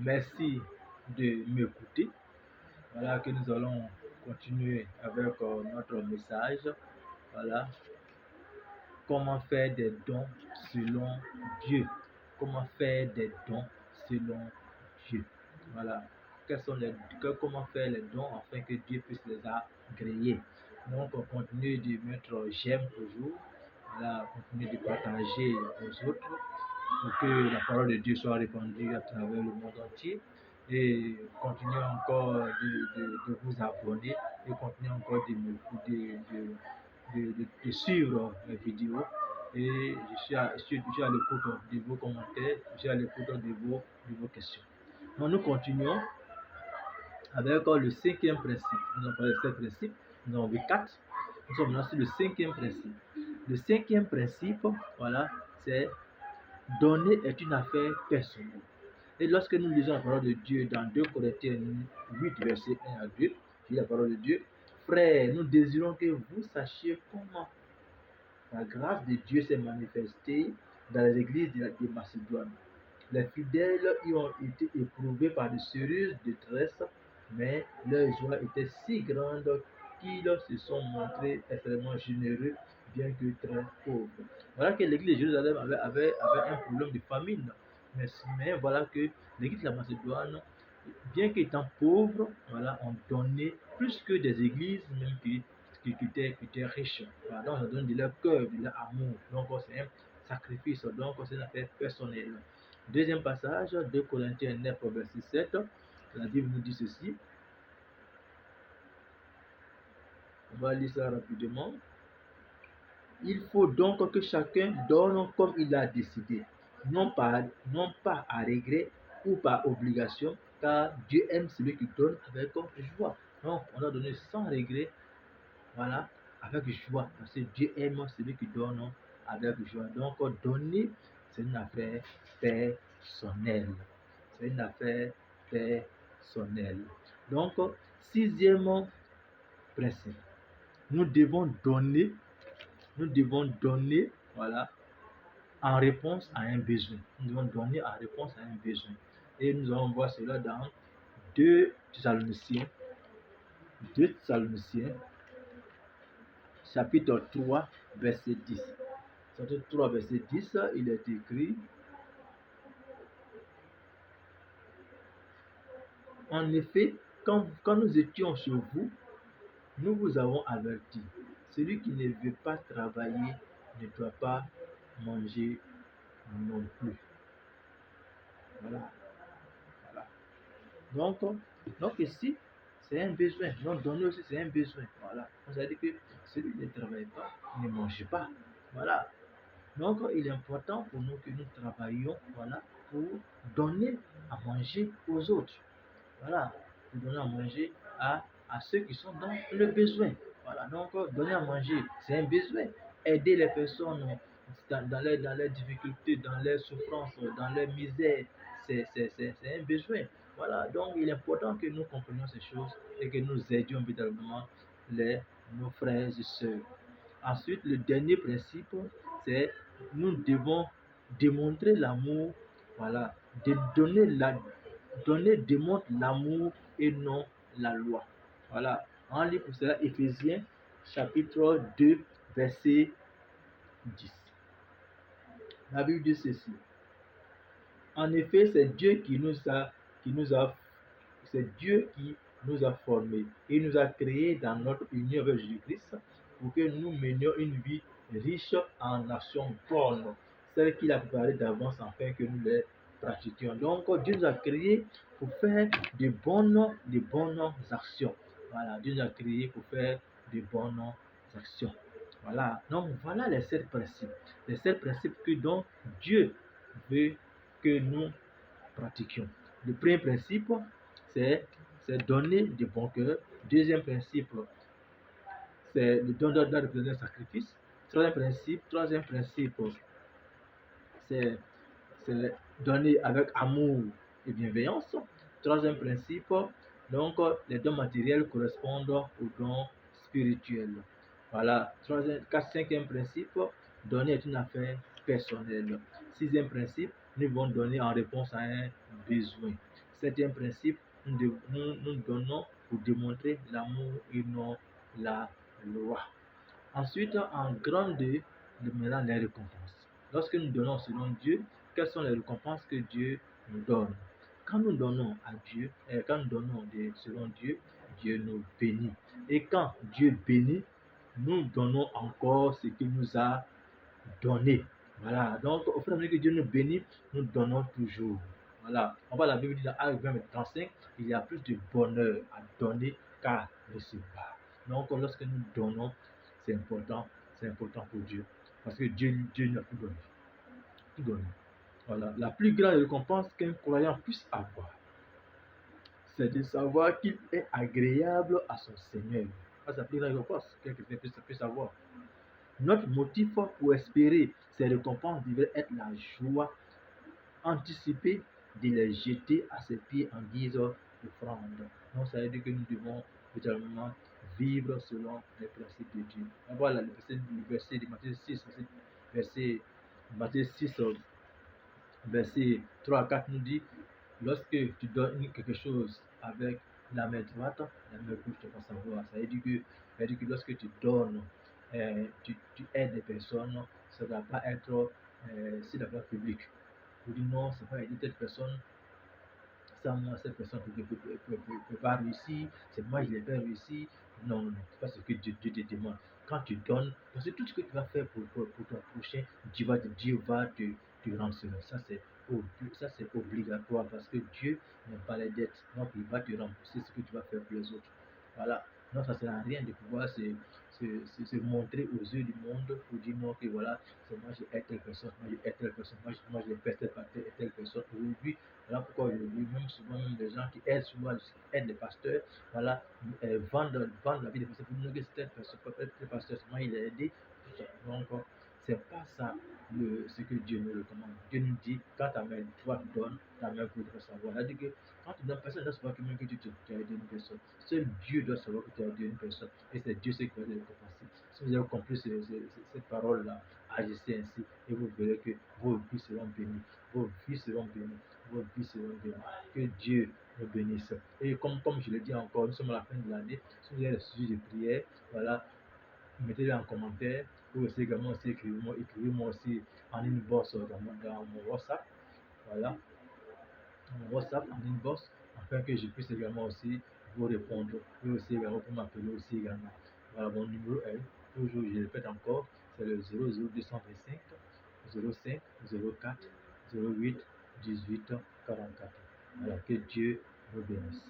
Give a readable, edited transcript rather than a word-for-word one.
merci de m'écouter. Voilà que nous allons continuer avec notre message. Voilà, comment faire des dons selon Dieu. Comment faire des dons selon Dieu. Voilà, comment faire les dons afin que Dieu puisse les agréer. Donc, on continue de mettre j'aime toujours. Voilà, continuer de partager aux autres pour que la parole de Dieu soit répandue à travers le monde entier. Et continuez encore de vous abonner et continuez encore de suivre mes vidéos. Et je suis à l'écoute de vos commentaires, je suis à l'écoute de vos questions. Donc nous continuons avec le cinquième principe. Nous avons parlé de 7 principes, nous avons vu 4. Nous sommes maintenant sur le cinquième principe. Le cinquième principe, voilà, c'est donner est une affaire personnelle. Et lorsque nous lisons la parole de Dieu dans 2 Corinthiens 8, verset 1 à 2, qui est la parole de Dieu, frères, nous désirons que vous sachiez comment la grâce de Dieu s'est manifestée dans les églises de Macédoine. Les fidèles y ont été éprouvés par de sérieuses détresses, mais leur joie était si grande qu'ils se sont montrés extrêmement généreux, bien que très pauvres. Voilà que l'église de Jérusalem avait un problème de famine, mais voilà que l'église de la Macédoine, bien qu'étant pauvre, voilà, ont donné plus que des églises même qui étaient riches. Voilà, donc, ça donne de leur cœur, de leur amour. Donc, c'est un sacrifice, donc c'est une affaire personnelle. Deuxième passage, 2 Corinthiens 9, verset 7, la Bible nous dit ceci. On va lire ça rapidement. Il faut donc que chacun donne comme il a décidé, non pas à regret ou par obligation, car Dieu aime celui qui donne avec joie. Donc, on a donné sans regret, voilà, avec joie, parce que Dieu aime celui qui donne avec joie. Donc, donner, c'est une affaire personnelle. C'est une affaire personnelle. Donc, sixième principe, nous devons donner, voilà, en réponse à un besoin. Nous devons donner en réponse à un besoin. Et nous allons voir cela dans 2 Thessaloniciens, chapitre 3, verset 10. Chapitre 3, verset 10, il est écrit: en effet, quand nous étions chez vous, nous vous avons averti. Celui qui ne veut pas travailler ne doit pas manger non plus. Voilà. Donc ici, c'est un besoin. Donc donner aussi, c'est un besoin. Voilà. On a dit que celui qui ne travaille pas ne mange pas. Voilà. Donc il est important pour nous que nous travaillions, voilà, pour donner à manger aux autres. Voilà. Pour donner à manger à ceux qui sont dans le besoin. Voilà. Donc donner à manger, c'est un besoin. Aider les personnes dans leurs difficultés, dans leurs souffrances, dans leurs misères, c'est un besoin. Voilà, donc il est important que nous comprenions ces choses et que nous aidions véritablement nos frères et sœurs. Ensuite, le dernier principe, c'est nous devons démontrer l'amour, voilà, donner démontre l'amour et non la loi. Voilà, on lit pour cela Éphésiens chapitre 2, verset 10. La Bible dit ceci. En effet, c'est Dieu qui nous a formés et nous a créés dans notre union avec Jésus-Christ pour que nous menions une vie riche en actions bonnes, celles qu'il a préparées d'avance afin que nous les pratiquions. Donc, Dieu nous a créés pour faire de bonnes actions. Voilà, Dieu nous a créés pour faire de bonnes actions. Voilà, donc voilà les 7 principes. Les 7 principes que donc Dieu veut que nous pratiquions. Le premier principe, c'est donner de bon cœur. Deuxième principe, c'est le don de représenter un sacrifice. Troisième principe, c'est donner avec amour et bienveillance. Troisième principe, donc les dons matériels correspondent aux dons spirituels. Voilà. Cinquième principe, donner est une affaire personnelle. Sixième principe, nous devons donner en réponse à un besoin. Septième principe, nous donnons pour démontrer l'amour et non la loi. Ensuite, en grand 2, maintenant les récompenses. Lorsque nous donnons selon Dieu, quelles sont les récompenses que Dieu nous donne? Quand nous donnons à Dieu, quand nous donnons selon Dieu, Dieu nous bénit. Et quand Dieu bénit, nous donnons encore ce qu'il nous a donné. Voilà. Donc, au fur et à mesure que Dieu nous bénit, nous donnons toujours. Voilà. On voit la Bible dit dans Actes 20, 35, il y a plus de bonheur à donner qu'à recevoir. Donc, lorsque nous donnons, c'est important pour Dieu. Parce que Dieu nous a tout donné. Tout donné. Voilà. La plus grande récompense qu'un croyant puisse avoir, c'est de savoir qu'il est agréable à son Seigneur. C'est la plus grande récompense qu'un chrétien puisse avoir. Notre motif pour espérer ces récompenses devrait être la joie anticipée de les jeter à ses pieds en guise d'offrande. Donc, ça veut dire que nous devons littéralement vivre selon les principes de Dieu. Voilà le verset de Matthieu 6, Matthieu 6, verset 3 à 4 nous dit, lorsque tu donnes quelque chose avec la main droite, la main gauche te va savoir. Ça veut dire que lorsque tu donnes, tu aides des personnes, ça ne doit pas être sur la place publique. Vous dites non, c'est pas aider cette personne, sans moi, cette personne ne peut pas réussir, c'est moi, je l'ai pas réussi. Non, non, non, c'est pas ce que Dieu te demande. Quand tu donnes, parce que tout ce que tu vas faire pour ton prochain, Dieu va te rendre cela. Ça, c'est obligatoire parce que Dieu n'aime pas les dettes. Donc, il va te rembourser ce que tu vas faire pour les autres. Voilà. Donc, ça ne sert à rien de pouvoir se montrer aux yeux du monde pour dire non, que voilà, c'est moi, j'ai aidé telle personne, moi, j'ai aidé telle personne, moi, j'ai fait telle et telle personne. Aujourd'hui, voilà pourquoi aujourd'hui, même souvent, même des gens qui aident souvent, qui aident les pasteurs, voilà, vendent la vie des pasteurs pour nous que c'est tel pasteur, souvent il est aidé, tout ça. Donc, c'est pas ça ce que Dieu nous recommande. Dieu nous dit, quand ta main droite donne, ta main gauche doit savoir. C'est-à-dire que quand tu donnes, personne ne doit savoir que même que tu as aidé une personne. Seul Dieu doit savoir que tu as aidé une personne. Et c'est Dieu qui va te récompenser. Si vous avez compris cette parole-là, agissez ainsi et vous verrez que vos vies seront bénies. Vos vies seront bénies. Vos vies seront bénies. Que Dieu nous bénisse. Et comme je le dis encore, nous sommes à la fin de l'année. Si vous avez des sujets de prière, voilà, mettez-les en commentaire. Vous aussi également aussi écrivez-moi aussi en inbox dans mon WhatsApp. Voilà, mon WhatsApp en inbox, afin que je puisse également aussi vous répondre. Et aussi également pour m'appeler aussi également. Voilà, mon numéro est, toujours, je le répète encore, c'est le 00225 05 04 08 18 44. Voilà, que Dieu vous bénisse.